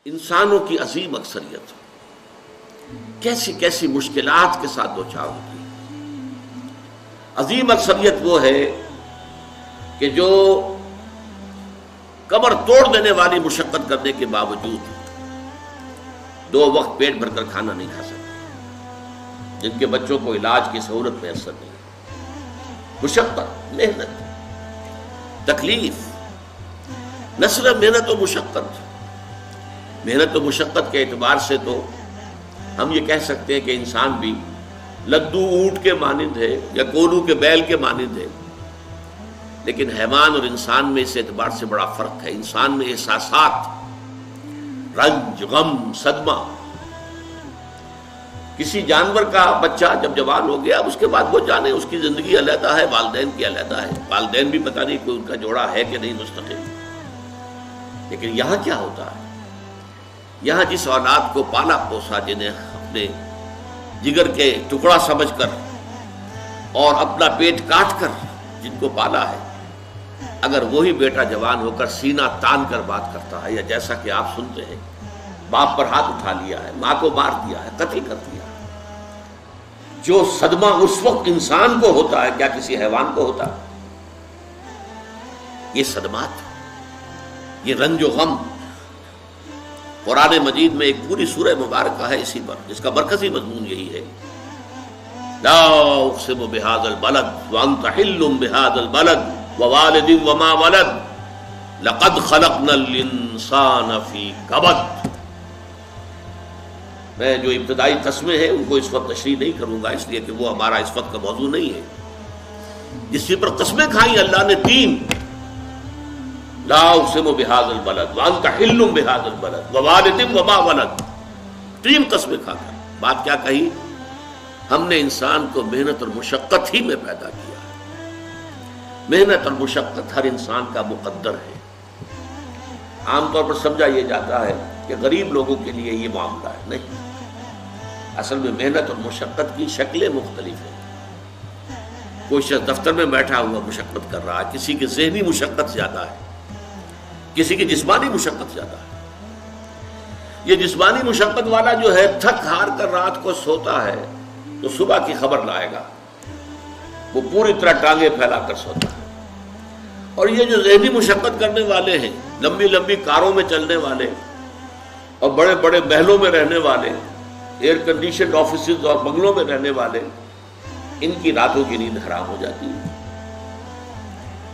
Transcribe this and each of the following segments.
انسانوں کی عظیم اکثریت کیسی کیسی مشکلات کے ساتھ دوچار ہوتی ہے۔ عظیم اکثریت وہ ہے کہ جو کمر توڑ دینے والی مشقت کرنے کے باوجود 2 وقت پیٹ بھر کر کھانا نہیں کھا سکتے، جن کے بچوں کو علاج کی سہولت میسر نہیں، مشقت، محنت، تکلیف، نہ صرف محنت و مشقت، محنت و مشقت کے اعتبار سے تو ہم یہ کہہ سکتے ہیں کہ انسان بھی لدو اونٹ کے مانند ہے یا کولو کے بیل کے مانند ہے، لیکن حیوان اور انسان میں اس اعتبار سے بڑا فرق ہے۔ انسان میں احساسات، رنج، غم، صدمہ، کسی جانور کا بچہ جب جوان ہو گیا اس کے بعد وہ جانے اس کی زندگی علیحدہ ہے، والدین کی علیحدہ ہے، والدین بھی پتہ نہیں کوئی ان کا جوڑا ہے کہ نہیں مستقل۔ لیکن یہاں کیا ہوتا ہے؟ یہاں جس اولاد کو پالا پوسا، جنہیں اپنے جگر کے ٹکڑا سمجھ کر اور اپنا پیٹ کاٹ کر جن کو پالا ہے، اگر وہی بیٹا جوان ہو کر سینہ تان کر بات کرتا ہے، یا جیسا کہ آپ سنتے ہیں باپ پر ہاتھ اٹھا لیا ہے، ماں کو مار دیا ہے، قتل کر دیا ہے، جو صدمہ اس وقت انسان کو ہوتا ہے کیا کسی حیوان کو ہوتا ہے؟ یہ صدمات، یہ رنج و غم قرآن مجید میں ایک پوری سورہ مبارکہ ہے اسی پر، جس کا مرکزی مضمون یہی ہے، لا اقسم بہذا البلد وانت حل بہذا البلد ووالد وما ولد لقد خلقنا الانسان فی کبد۔ میں جو ابتدائی قسمیں ہیں ان کو اس وقت تشریح نہیں کروں گا، اس لیے کہ وہ ہمارا اس وقت کا موضوع نہیں ہے۔ جس پر قسمیں کھائیں اللہ نے 3، لا اقسم بہذا البلد وانت حل بہذا البلد ووالد وما ولد، 3 قسمیں کھا کر بات کیا کہی؟ ہم نے انسان کو محنت اور مشقت ہی میں پیدا کیا ہے۔ محنت اور مشقت ہر انسان کا مقدر ہے۔ عام طور پر سمجھا یہ جاتا ہے کہ غریب لوگوں کے لیے یہ معاملہ ہے، نہیں، اصل میں محنت اور مشقت کی شکلیں مختلف ہیں۔ کوئی شخص دفتر میں بیٹھا ہوا مشقت کر رہا ہے، کسی کی ذہنی مشقت زیادہ ہے، کسی کی جسمانی مشقت زیادہ ہے۔ یہ جسمانی مشقت والا جو ہے تھک ہار کر رات کو سوتا ہے تو صبح کی خبر لائے گا، وہ پوری طرح ٹانگیں پھیلا کر سوتا ہے۔ اور یہ جو ذہنی مشقت کرنے والے ہیں، لمبی لمبی کاروں میں چلنے والے اور بڑے بڑے محلوں میں رہنے والے، ایئر کنڈیشنڈ آفیسز اور بنگلوں میں رہنے والے، ان کی راتوں کی نیند حرام ہو جاتی ہے۔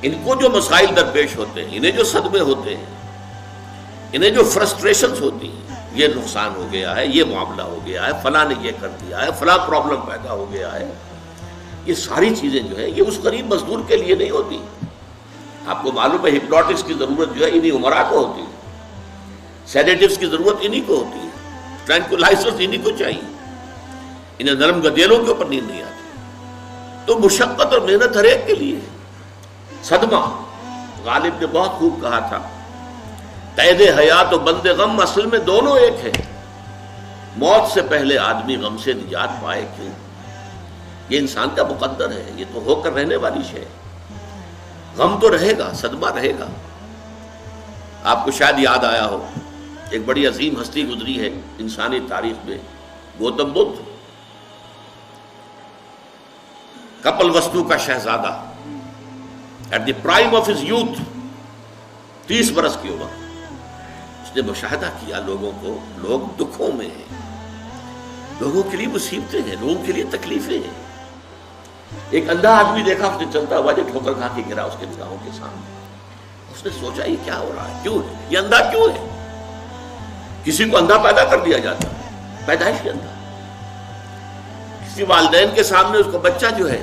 ان کو جو مسائل درپیش ہوتے ہیں، انہیں جو صدمے ہوتے ہیں، انہیں جو فرسٹریشنز ہوتی ہیں، یہ نقصان ہو گیا ہے، یہ معاملہ ہو گیا ہے، فلاں نے یہ کر دیا ہے، فلاں پرابلم پیدا ہو گیا ہے، یہ ساری چیزیں جو ہے یہ اس غریب مزدور کے لیے نہیں ہوتی۔ آپ کو معلوم ہے ہپنوٹکس کی ضرورت جو ہے انہی عمرا کو ہوتی ہے، سیڈیٹیوز کی ضرورت انہی کو ہوتی ہے، ٹرینکولائزرز انہی کو چاہیے، انہیں نرم گدیلوں کے اوپر نیند نہیں آتی۔ تو مشقت اور محنت ہر ایک کے لیے ہے۔ صدمہ، غالب نے بہت خوب کہا تھا، قید حیات و بند غم اصل میں دونوں ایک ہے۔ موت سے پہلے آدمی غم سے نجات پائے کیوں؟ یہ انسان کا مقدر ہے، یہ تو ہو کر رہنے والی شے ہے۔ غم تو رہے گا، صدمہ رہے گا۔ آپ کو شاید یاد آیا ہو، ایک بڑی عظیم ہستی گزری ہے انسانی تاریخ میں، گوتم بدھ، کپل وستو کا شہزادہ، at the prime of his youth, 30 برس کی عمر، اس نے مشاہدہ کیا لوگوں کو، لوگ دکھوں میں ہیں، لوگوں کے لیے مصیبتیں ہیں، لوگوں کے لیے تکلیفیں ہیں۔ ایک اندھا آدمی دیکھا اس نے چلتا ہوا جو ٹھوکر کھا کے گرا اس کے نگاہوں کے سامنے۔ اس نے سوچا یہ کیا ہو رہا ہے، کیوں ہے یہ اندھا کیوں ہے؟ کسی کو اندھا پیدا کر دیا جاتا ہے، پیدائشی اندھا۔ کسی والدین کے سامنے اس کو بچہ جو ہے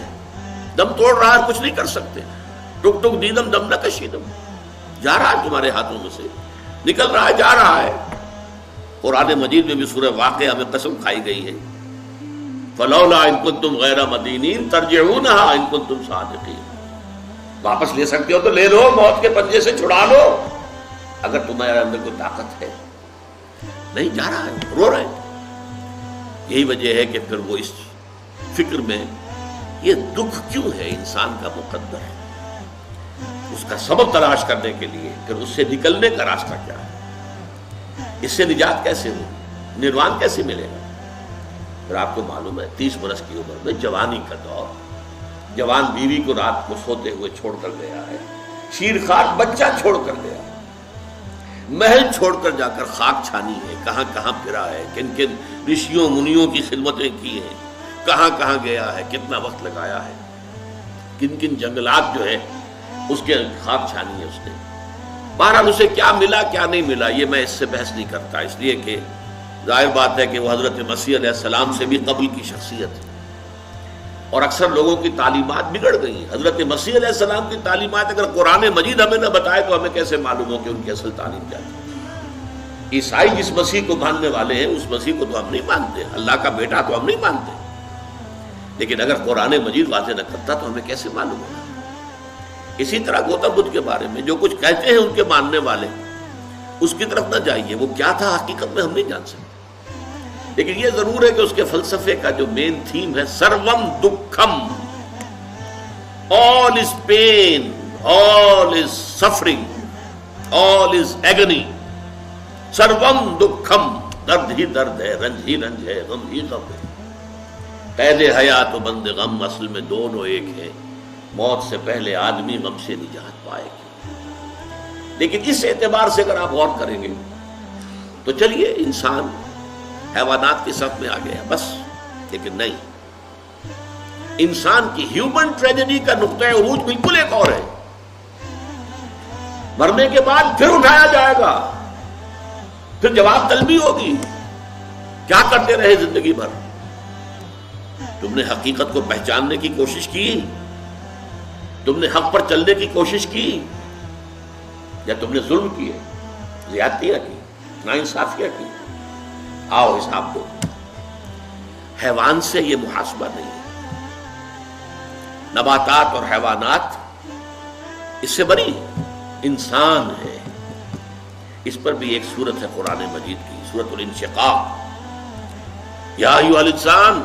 دم توڑ رہا ہے، کچھ نہیں کر سکتے، ٹک ٹک دیدم دم نہ کشیدم، جا رہا ہے تمہارے ہاتھوں میں سے، نکل رہا ہے، جا رہا ہے۔ قرآن مجید میں بھی سورہ واقعہ میں قسم کھائی گئی ہے، فلولا ان کنتم غیر مدینین ترجعونہا ان کنتم صادقین، واپس لے سکتے ہو تو لے لو، موت کے پنجے سے چھڑا لو اگر تمہارے اندر کوئی طاقت ہے۔ نہیں، جا رہا ہے، رو رہے ہیں۔ یہی وجہ ہے کہ پھر وہ اس فکر میں، یہ دکھ کیوں ہے انسان کا مقدر، اس کا سبب تلاش کرنے کے لیے پھر اس سے نکلنے کا راستہ کیا ہے۔ اس سے نجات کیسے ہو، نروان کیسے ملے گا؟ پھر آپ کو معلوم ہے 30 برس کی عمر میں جوانی کا دور، جوان بیوی کو رات کو سوتے ہوئے چھوڑ کر گیا ہے، شیرخوار بچہ چھوڑ کر گیا ہے، محل چھوڑ کر جا کر خاک چھانی ہے، کہاں کہاں پھرا ہے، کن کن رشیوں منیوں کی خدمتیں کی ہیں، کہاں کہاں گیا ہے، کتنا وقت لگایا ہے، کن کن جنگلات جو ہے اس کے خاک چھانی ہے اس نے۔ بہرحال اسے کیا ملا کیا نہیں ملا یہ میں اس سے بحث نہیں کرتا، اس لیے کہ ظاہر بات ہے کہ وہ حضرت مسیح علیہ السلام سے بھی قبل کی شخصیت ہے، اور اکثر لوگوں کی تعلیمات بگڑ گئی ہیں۔ حضرت مسیح علیہ السلام کی تعلیمات اگر قرآن مجید ہمیں نہ بتائے تو ہمیں کیسے معلوم ہو کہ ان کی اصل تعلیم کیا ہے؟ عیسائی جس مسیح کو ماننے والے ہیں اس مسیح کو تو ہم نہیں مانتے، اللہ کا بیٹا تو ہم نہیں مانتے، لیکن اگر قرآن مجید واضح نہ کرتا تو ہمیں کیسے معلوم ہوگا؟ اسی طرح گوتم بدھ کے بارے میں جو کچھ کہتے ہیں ان کے ماننے والے، اس کی طرف نہ جائیے، وہ کیا تھا حقیقت میں ہم نہیں جان سکتے، لیکن یہ ضرور ہے کہ اس کے فلسفے کا جو مین تھیم ہے سروم دکھم، all is pain, all is suffering, all is agony، سروم دکھم، درد ہی درد ہے، رنج ہی رنج ہے، غم ہی غم ہے، قید حیات و بند غم اصل میں دونوں ایک ہیں، موت سے پہلے آدمی غم سے نجات پائے گا۔ لیکن اس اعتبار سے اگر آپ غور کریں گے تو چلیے انسان حیوانات کی صف میں آ گیا بس، لیکن نہیں، انسان کی ہیومن ٹریجڈی کا نقطہ عروج بالکل ایک اور ہے۔ مرنے کے بعد پھر اٹھایا جائے گا، پھر جواب طلبی ہوگی، کیا کرتے رہے زندگی بھر؟ تم نے حقیقت کو پہچاننے کی کوشش کی، تم نے حق پر چلنے کی کوشش کی، یا تم نے ظلم کیے، زیادتیاں کی، ناانصافیاں کی؟ آؤ حساب دو۔ حیوان سے یہ محاسبہ نہیں ہے، نباتات اور حیوانات اس سے بری ہے، انسان ہے۔ اس پر بھی ایک سورت ہے قرآن مجید کی، سورۃ الانشقاق، یا ایھا الانسان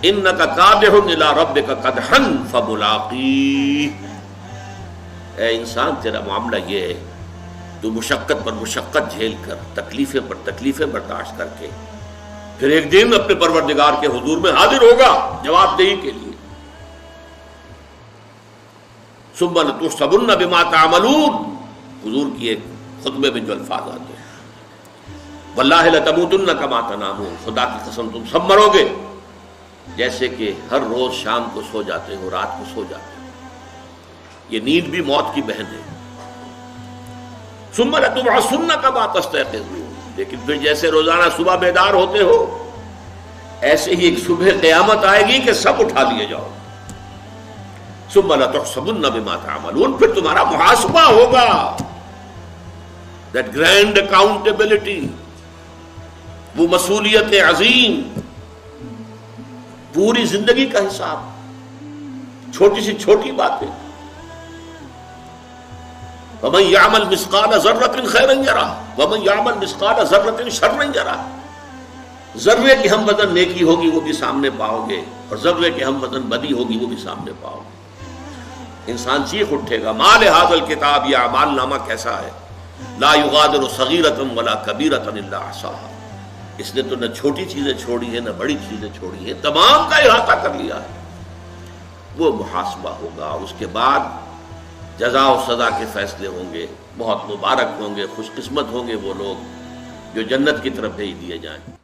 انک کادح الی ربک کدحا فملاقیہ، اے انسان تیرا معاملہ یہ ہے تو مشقت پر مشقت جھیل کر، تکلیفیں پر تکلیفیں برداشت کر کے پھر ایک دن اپنے پروردگار کے حضور میں حاضر ہوگا جواب دہی کے لیے۔ ثم لتحسبن بما تعملون، حضور کی ایک خطبے میں جو الفاظ آتے ہیں، واللہ لتموتن کما تنامون، خدا کی قسم تم سب مرو گے جیسے کہ ہر روز شام کو سو جاتے ہو، رات کو سو جاتے ہو، یہ نیند بھی موت کی بہن ہے۔ ثم لتبعثن کما تستيقظون، لیکن پھر جیسے روزانہ صبح بیدار ہوتے ہو ایسے ہی ایک صبح قیامت آئے گی کہ سب اٹھا لیے جاؤ۔ ثم لتحسبن بما تعملون، پھر تمہارا محاسبہ ہوگا، that grand accountability، وہ مسئولیت عظیم، پوری زندگی کا حساب، چھوٹی سی چھوٹی باتیں۔ وَمَنْ يَعْمَلْ مِثْقَالَ ذَرَّةٍ خَيْرًا يَرَهُ وَمَنْ يَعْمَلْ مِثْقَالَ ذَرَّةٍ شَرًّا يَرَهُ، ذرے کی ہم وزن نیکی ہوگی وہ بھی سامنے پاؤ گے، اور ذرے کی ہم وزن بدی ہوگی وہ بھی سامنے پاؤ گے۔ انسان چیخ اٹھے گا، مَا لِهَذَا الْكِتَابِ، یہ اعمال نامہ کیسا ہے، لَا يُغَادِرُ صَغِيرَةً وَلَا كَبِيرَةً إِلَّا أَحْصَاهَا، اس نے تو نہ چھوٹی چیزیں چھوڑی ہیں نہ بڑی چیزیں چھوڑی ہیں، تمام کا احاطہ کر لیا ہے۔ وہ محاسبہ ہوگا، اس کے بعد جزا و سزا کے فیصلے ہوں گے، بہت مبارک ہوں گے، خوش قسمت ہوں گے وہ لوگ جو جنت کی طرف بھیج دیے جائیں۔